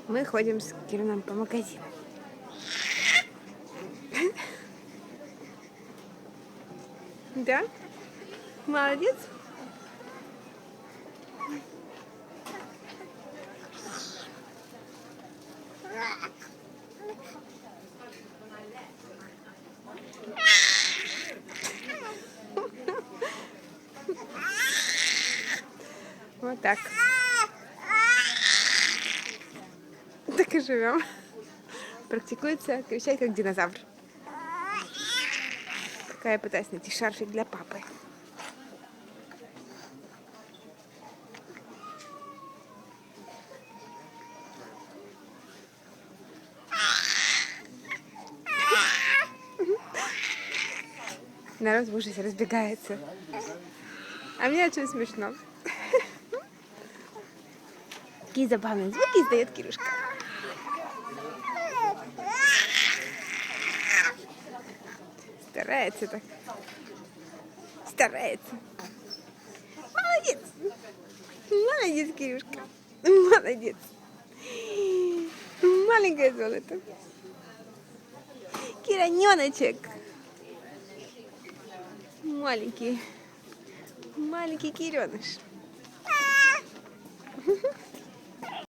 Мы ходим с Кираном по магазинам. Да? Молодец. Вот так. Так и живем. Практикуется кричать как динозавр. Пока я пытаюсь найти шарфик для папы. Народ в ужасе разбегается. А мне очень смешно. Какие забавные звуки издает Кирюшка. Старается так. Старается. Молодец. Молодец, Кирюшка. Молодец. Маленькое золото. Кираненочек. Маленький. Маленький Киреныш.